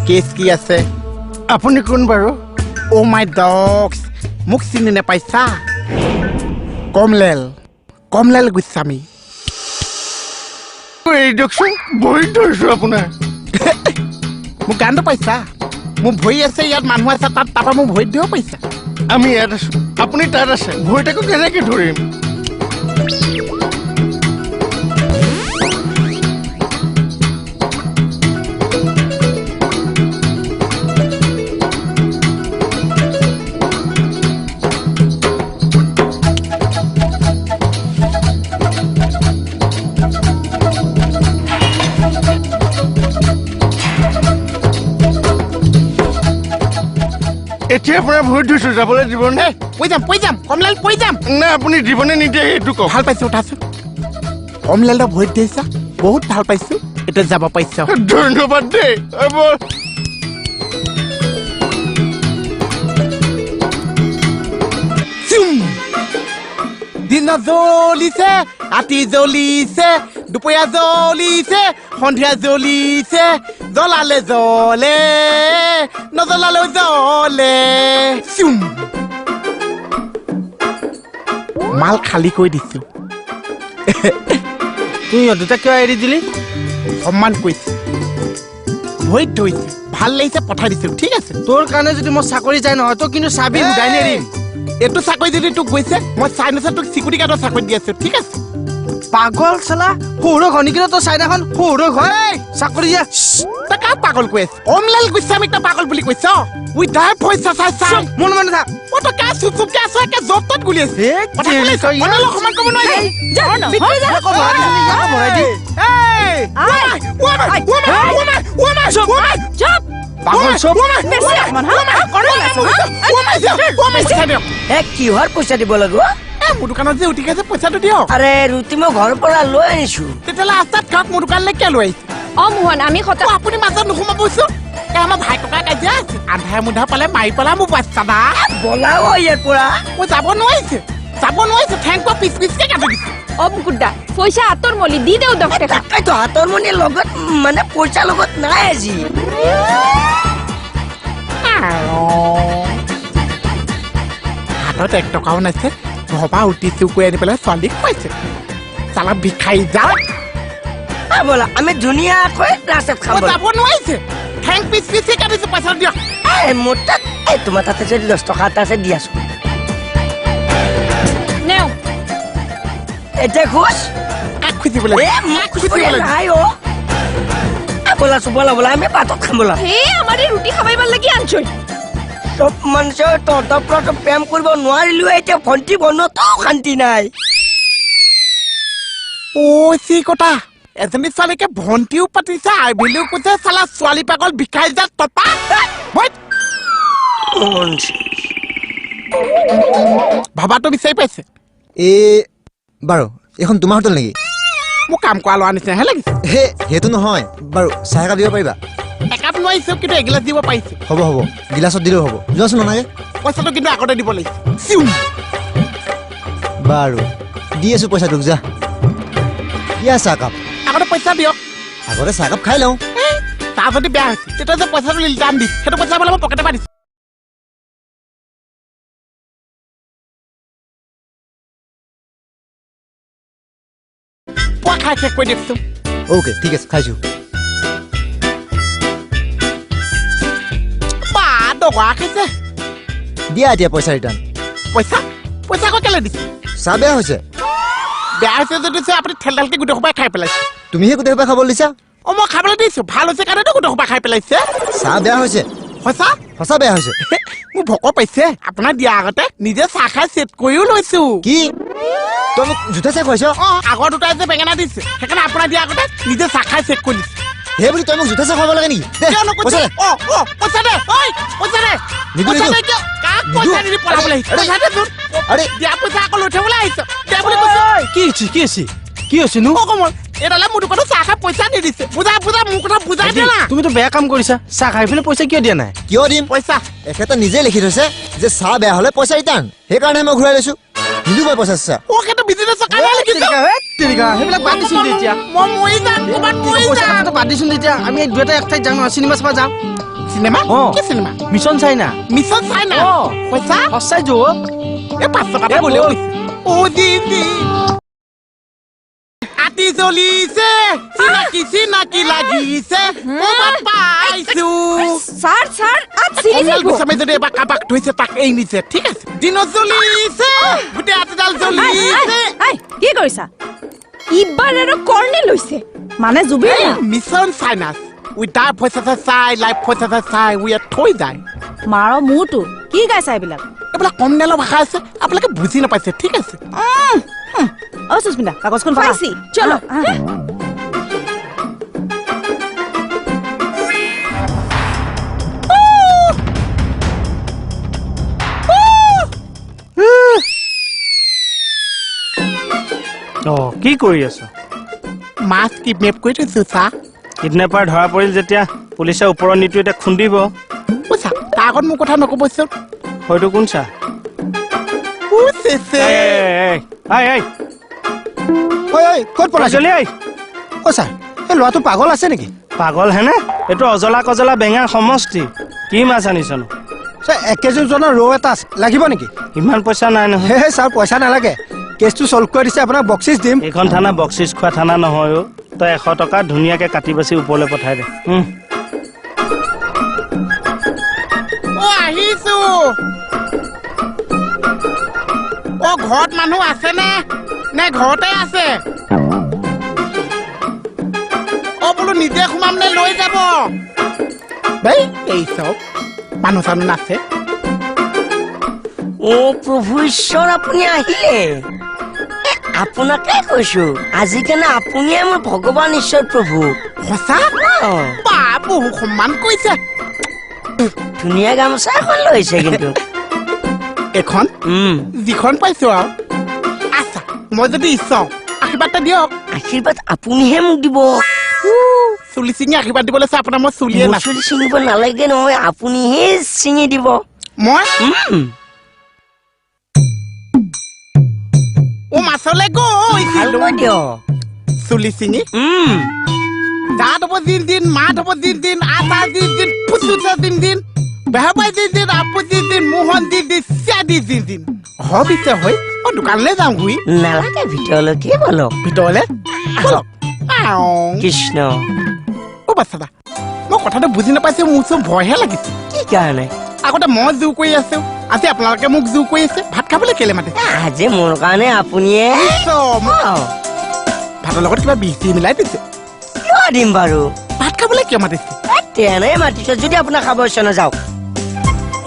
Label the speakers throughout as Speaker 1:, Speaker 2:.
Speaker 1: cash কি আছে
Speaker 2: আপুনি কোন বাৰু
Speaker 1: অ মাই ডগছ মোক চিনি নাপাইছা কমলেল গোস্বামী
Speaker 2: এই দিয়কচোন ভৰিত ধৰিছোঁ আপোনাৰ
Speaker 1: মোক গানটো পাইছা মোৰ ভৰি আছে ইয়াত মানুহ আছে তাত তাৰপৰা মোক ভৰিত দিব পাইছা
Speaker 2: আমি ইয়াত আছোঁ আপুনি তাত আছে ভৰিত আকৌ কেনেকৈ ধৰিম এতিয়া আপোনাৰ ভৰিত ধৰিছোঁ যাবলৈ দিবনে
Speaker 1: পৰি যাম কমলেল পৰি যাম
Speaker 2: নে আপুনি দিবনে নিদিয়ে সেইটো কওক
Speaker 1: ভাল পাইছো উঠাছো কমলেলক ভৰিত দিছা বহুত ভাল পাইছো এতিয়া যাব পাইছ
Speaker 2: ধন্যবাদ দেই
Speaker 1: দিন জ্বলিছে ৰাতি জ্বলিছে দুপৰীয়া জ্বলিছে সন্ধিয়া জ্বলিছে জ্বলালে জ্বলে নজ্বলালেও জ্বলে মাল খালী কৰি দিছো
Speaker 2: তুই দুটা কিয় এৰি দিলি
Speaker 1: সন্মান কৰিছে ভৰিত ধৰিছে ভাল লাগিছে পঠাই দিছো ঠিক আছে
Speaker 2: তোৰ কাৰণে যদি মই চাকৰি যায় নহয় তই কিন্তু চাবি উদাই নেৰিম
Speaker 1: এইটো চাকৰি যদি তোক গৈছে মই চাইনাছত তোক চিকিউৰিটি গাৰ্ডৰ চাকৰি দি আছো ঠিক আছে
Speaker 2: পাগল চালা সৌৰভ হয় নেকি তই চাইনাখন সৌৰভ হয় চাকৰি দিয়া
Speaker 1: তই কাক পাগল কৈ আছ কমলেল গোস্বামীক তই পাগল বুলি কৈছ উইদাউট পইচা চাই
Speaker 2: মন মানে থাক
Speaker 1: মই তই কা চুপচুপকে আছো একে জব তত গুলি আছে অনলক সমান ক'ব নোৱাৰি
Speaker 3: কিহৰ পইচা দিব লাগিব
Speaker 1: মোৰ দোকানত যে উঠি গৈছে পইচাটো দিয়ক
Speaker 3: আৰে ৰুটি মই ঘৰৰ পৰা লৈ আনিছো
Speaker 1: তেতিয়াহ'লে ৰাস্তাত খাওক মোৰ দোকানলৈ কিয় লৈ আহিছে
Speaker 4: মোহন আমি
Speaker 1: আপুনি মাজত নোসোমাবচোন আমাৰ ভাই ককাই কাজিয়া আছে আন্ধাৰ মুন্ধা পালে মাৰি পেলা মোৰ বাচ্চা দা
Speaker 3: বলাও ইয়াৰ পৰা
Speaker 1: মই যাব নোৱাৰিছে ঠেং পৰা পিচ পিচকে কাটি দিছে
Speaker 4: মুকুটদা পইচা হাতৰ মলি দি দেও 10 টকা
Speaker 3: তাকেতো হাতৰ মনিৰ লগত মানে পইচা লগত নাই আজি
Speaker 1: হাতত 1 টকাও নাছে ঘৰপা উঠিছো কৈ আনি পেলাই ছোৱালীক খুৱাইছে চালা ভিক্ষাৰী যা
Speaker 3: বলা আমি ধুনীয়াকৈ ৰাস্তাত খাব
Speaker 1: যাব নোৱাৰিছে ঠেং পিচ পিচকে কাটিছো পইচা দিয়ক
Speaker 3: মোৰ তাত তোমাৰ তাতে যদি 10 টকা এটা আছে দি আছো
Speaker 4: নেও
Speaker 3: এতিয়া খুচ
Speaker 1: কাক খুজিবলৈ
Speaker 3: নাই বলা আমি পাতত খাম বলা
Speaker 4: হে আমাৰে ৰুটি খাবাইবাৰ লাগি আনছই
Speaker 3: সব মানুষে তহঁতৰ পৰা প্ৰেম কৰিব নোৱাৰিলো এতিয়া ভণ্টি বনোৱাতো শান্তি নাই
Speaker 1: চি কটা এজনী ছোৱালীকে ভণ্টিও পাতিছে আইবিলিও কৈছে চালা ছোৱালী পাগল ভিক্ষাৰী যা টপা ভাবাটো বিচাৰি পাইছে
Speaker 5: বাৰু এখন তোমাৰ হোটেল নেকি
Speaker 1: মোক কাম কৰা লোৱা নিচিনাহে লাগিছে
Speaker 5: সেইটো নহয় বাৰু চাহ একাপ দিব পাৰিবা
Speaker 1: একাপ নোৱাৰিছো কিন্তু এগিলাচ দিব পাৰিছো
Speaker 5: হ'ব গিলাচত দিলেও হ'ব যোৱাচোন নালাগে
Speaker 1: পইচাটো কিন্তু আগতে দিব লাগিছে
Speaker 5: বাৰু দি আছো পইচা তোক যা দিয়া চাহকাপ
Speaker 1: আগতে পইচা দিয়ক
Speaker 5: আগতে চাহকাপ খাই লওঁ
Speaker 1: তাৰ যদি বেয়া হৈছে তেতিয়া যে পইচাটো ৰিটাৰ্ণ দি সেইটো পইচা বোলে মই পকেটে পাই দিছো খাই শেষ কৰি দিছো
Speaker 5: অ'কে ঠিক আছে খাইছো
Speaker 1: দগা খাইছে
Speaker 5: দিয়া এতিয়া পইচা ৰিটাৰ্ণ
Speaker 1: পইচা আকৌ কেলে দিছে
Speaker 5: চাহ বেয়া হৈছে
Speaker 1: যদি আপুনি ঠেলকে গোটেই সোপাই খাই পেলাইছে
Speaker 5: তুমিহে গোটেই সোপাই খাবলৈ দিছা
Speaker 1: মই খাবলৈ দিছো ভাল হৈছে কাৰণেতো গোটেই সোপা খাই পেলাইছে
Speaker 5: চাহ বেয়া হৈছে সঁচা বেয়া হৈছে
Speaker 1: মোৰ ভোক পাইছে আপোনাৰ দিয়া আগতে নিজে চাহ খাই চেট কৰিও লৈছো
Speaker 5: কি তই মোক জোঠা চাহ খুৱাইছ
Speaker 1: আগৰ দুটাই যে বেঙেনা দিছে সেইকাৰণে আপোনাৰ দিয়া আগতে নিজে চাহ খাই চেট কৰি দিছে
Speaker 5: সেই বুলি তই মোক জোঠা চাহ খুৱাব লাগে নেকি
Speaker 2: তুমিতো বেয়া কাম কৰিছা চাহ খাই পেলাই পইচা কিয় দিয়া নাই
Speaker 5: কিয় দিম পইচা এখেতে নিজে লিখি থৈছে যে চাহ বেয়া হলে পইচা ৰিটাৰ্ণ সেইকাৰণে মই ঘূৰাই লৈছো নিদো মই পইচা চাহ
Speaker 2: সেইবিলাক বাদ দিছো এতিয়া আমি দুটা এক ঠাইত যাওঁ চিনেমা চাব যাওঁ
Speaker 1: চিনেমা কি cinema
Speaker 2: mission China
Speaker 1: mission China পইচা
Speaker 2: সঁচাই যো
Speaker 1: এই 500 টকা গ'লে ও দিদি আতি জ্বলিছে চিনাকি লাগিছে ও বাপা আইছো
Speaker 4: স্যার স্যার আজ চিনি
Speaker 1: অনাল
Speaker 4: দিব
Speaker 1: গুছামে যদি এবাৰ কাবাক থৈছে তাক এই নিছে ঠিক আছে দিনত জ্বলিছে গোটেই আতিডাল জ্বলিছে
Speaker 4: কি কৰিছা ইবাৰ আৰু কৰ্ণে লৈছে মানে জুবিন
Speaker 1: মিছন চাইনাছ উই তাৰ পইচা চাই লাইফ পইচা চাই উই থৈ যায়
Speaker 4: মাৰ মুটো কি গাইছা এইবিলাক
Speaker 1: এইবিলাক কম নেলৰ ভাষা আছে আপোনালোকে বুজি নাপাইছে ঠিক আছে
Speaker 4: ও সুস্মিতা কাগজখন পাইছি চলো
Speaker 2: কি কৰি আছ
Speaker 1: মাছ কিডনেপ কৰি থৈছো চা
Speaker 2: কিডনেপাৰ ধৰা পৰিল যেতিয়া পুলিচে ওপৰৰ নীতিটো এতিয়া খুন্দিব
Speaker 1: বুজা তাৰ আগত মোৰ কথা নকবচোন
Speaker 2: হয়তো কোন চা
Speaker 5: ক'ত পলাইছে
Speaker 2: অ
Speaker 5: ছাৰ এই ল'ৰাটো পাগল আছে নেকি
Speaker 2: পাগল হেনে এইটো অজলা কজলা বেঙাৰ সমষ্টি কি মাছ আনিছনো
Speaker 5: ছাৰ 1 কেজি ওজনৰ ৰৌ এটা আছে লাগিব নেকি
Speaker 2: ইমান পইচা নাই নহয়
Speaker 5: হে ছাৰ পইচা নালাগে কেছটো চল্ভ কৰি দিছে আপোনাক বক্সিছ দিম
Speaker 2: এইখন থানা বক্সিছ খোৱা থানা নহয় অ তই 100 টকা ধুনীয়াকে কাটি বাছি ওপৰলৈ পঠাই দে
Speaker 1: আহিছো অ ঘৰত মানুহ আছে নে ঘৰতে আছে অ বোলো নিজে সোমাম নে লৈ যাব দেই এই চব মানুহ চানুহ নাছে
Speaker 3: ও প্ৰভু ঈশ্বৰ আপুনি আহিলে আপোনাকে কৈছো আজিকালি আপুনিয়ে মোৰ ভগৱান ঈশ্বৰ প্ৰভু
Speaker 1: সঁচা বা বহু সন্মান কৰিছে
Speaker 3: ধুনীয়া গামোচা এখন লৈছে কিন্তু
Speaker 1: এখন যিখন পাইছো আৰু আচ্ছা মই যদি ইচ্ছা আশীৰ্বাদ এটা দিয়ক
Speaker 3: আশীৰ্বাদ আপুনিহে মোক দিব
Speaker 1: চুলি চিঙি আশীৰ্বাদ দিবলৈ চাই আপোনাৰ মই চুলিয়ে না
Speaker 3: চুলি ছিঙিব নালাগে নহয় আপুনিহে ছিঙি দিব
Speaker 1: মই ও মাছলৈ গৈছিলো চুলি চিঙি দাঁত হ'ব দিন মাত হ'ব দিন আটা দিন ফুচুচা দিন বেহাবাই দিন আপু দিন মোহন দিন চিয়া দিন হবিছে হৈ অ দোকানলৈ যাওঁ ঘূৰি
Speaker 3: নালাগে ভিতৰলৈকে বলক
Speaker 1: ভিতৰলৈ
Speaker 3: কৃষ্ণ
Speaker 1: অ বাচ্চা মই কথাটো বুজি নাপাইছো মোৰ চব ভয়হে লাগিছে
Speaker 3: কি কাৰণে
Speaker 1: আগতে মই জোৰ কৰি আছো আজি আপোনালোকে মোক জোৰ কৰি আছে ভাত খাবলৈ কেলে মাতিছে
Speaker 3: আজি মোৰ কাৰণে আপুনিয়ে
Speaker 1: ভাতৰ লগত কিবা বিহ মিলাই দিছে
Speaker 3: কিয় দিম বাৰু
Speaker 1: ভাত খাবলৈ কিয় মাতিছে
Speaker 3: তেনে মাতিছে যদি আপোনাক খাব ইচ্ছা নাযাওক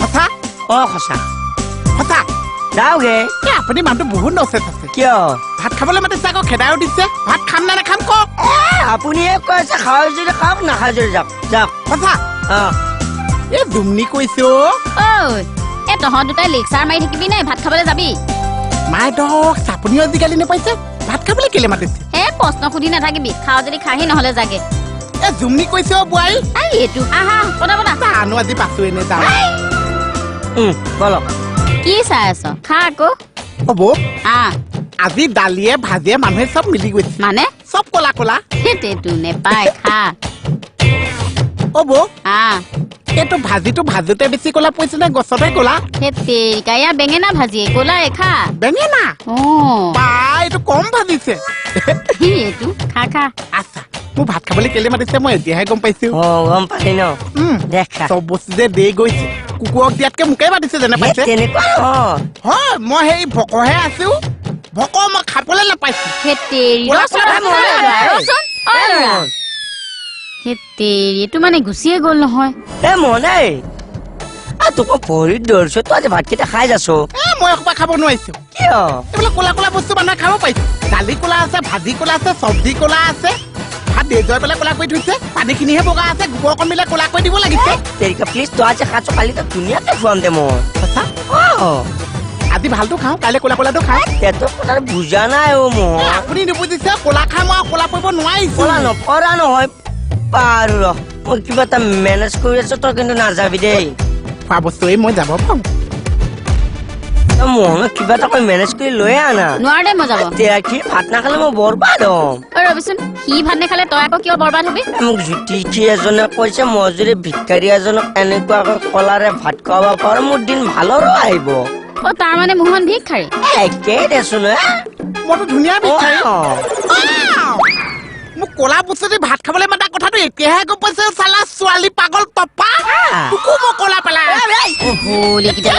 Speaker 1: সঁচা
Speaker 3: অ সঁচা
Speaker 1: সঁচা
Speaker 3: যাওগে
Speaker 1: আপুনি মানুহটো বহুত নচেত আছে
Speaker 3: কিয়
Speaker 1: ভাত খাবলৈ মাতিছে আকৌ খেদাও দিছে ভাত খাম নে নাখাম কওক
Speaker 3: আপুনিয়ে কৈছে খাওঁ যদি খাওক নাখাওঁ যদি যাওক যাওক
Speaker 1: সঁচা এই জুমনি কৈছো
Speaker 4: এ তহঁত দুটাই লেকচাৰ মাৰি থাকিবি নাই ভাত খাবলৈ যাবি
Speaker 1: মায়ে দক চাপনিও আজিকালি নাপাইছে ভাত খাবলৈ কেলে মাতিছে
Speaker 4: হে প্ৰশ্ন সুধি নাথাকিবি খাওঁ যদি খাহি নহলে যাগে
Speaker 1: এ জুমনি কৈছে অ বোৱাৰী
Speaker 4: এইটো আহা পতা
Speaker 1: জানো আজি পাছো এনে যাওঁ
Speaker 3: বলক
Speaker 4: কি চাই আছ খা আকৌ
Speaker 1: হ'ব আজি দালিয়ে ভাজিয়ে মানুহে চব মিলি গৈছে
Speaker 4: মানে
Speaker 1: চব কলা কলা
Speaker 4: সেইটো নেপায় খা
Speaker 1: হ'ব এইটো ভাজিটো ভাজোতে বেছি কলা পৰিছে নে গছতে কলা
Speaker 4: তেৰিকা এয়া বেঙেনা ভাজিয়ে কলাই খা
Speaker 1: বেঙেনা বা এইটো কম ভাজিছে
Speaker 4: এইটো খা খা
Speaker 1: আচ্ছা মোৰ ভাত খাবলৈ কেলে মাতিছে মই এতিয়াহে গম পাইছো
Speaker 3: গম পালি ন দেখা
Speaker 1: চব বস্তু যে দেই গৈছে কুকুৰক দিয়াতকে মোকে মাতিছে যেনে পাইছে
Speaker 3: তেনেকুৱা
Speaker 1: হয় মই সেই ভকহে আছো ভক মই খাবলৈ নাপাইছো
Speaker 4: এইটো মানে গুচিয়ে গ'ল নহয়
Speaker 3: এ মনে তোক ভৰিত দৌৰিছো তই আজি ভাতকেইটা খাই যাছ
Speaker 1: মই এসোপা খাব নোৱাৰিছো
Speaker 3: কিয়
Speaker 1: এইবিলাক ক'লা ক'লা বস্তু মানুহে খাব পাৰিছে দালি ক'লা আছে ভাজি ক'লা আছে চব্জি ক'লা আছে ভাত দেজুৱাই পেলাই ক'লা কৰি থৈছে পানীখিনিহে বগা আছে গোবৰ অকণ মিলাই ক'লা কৰি দিব লাগিছে
Speaker 3: তেৰিকা প্লিজ তই আজি খাইছ কালি তই ধুনীয়াকে খুৱাম দে মই
Speaker 1: সঁচা আজি ভালটো খাওঁ কাইলৈ ক'লা ক'লাটো খাওঁ
Speaker 3: তোৰ কথা বুজা নাই অ মই
Speaker 1: আপুনি নুবুজিছে ক'লা খাম আৰু ক'লা পৰিব নোৱাৰিছো
Speaker 3: ক'লা নপৰা নহয় বাৰু ৰ মই কিবা এটা মেনেজ কৰি আছো তই কিন্তু নাযাবি দেই
Speaker 1: খোৱা বস্তুৱে মই যাব পাৰোঁ
Speaker 3: মোহনক কিবা এটা কৰি মেনেজ কৰি লৈ আনা
Speaker 6: নোৱাৰ দে মই যাব
Speaker 3: সি ভাত নাখালে মই বৰবাদ হ'ম
Speaker 6: ৰবিচোন সি ভাত নেখালে তই আকৌ কিয় বৰবাদ হবি
Speaker 3: মোক জ্যোতিষী এজনে কৈছে মই যদি ভিক্ষাৰী এজনক এনেকুৱাকৈ কলাৰে ভাত খুৱাব পাৰো মোৰ দিন ভালৰো আহিব
Speaker 6: অ তাৰ মানে মোহন ভিক্ষাৰী
Speaker 3: একেই দেচোন
Speaker 1: মইতো ধুনীয়া বিচাৰি মোক কলা বস্তু দি ভাত খাবলৈ মাতা কথাটো এতিয়াহে গম পাইছে চালা ছোৱালী পাগল টপা তোকো মই কলা পেলাই
Speaker 6: হোলি কিটা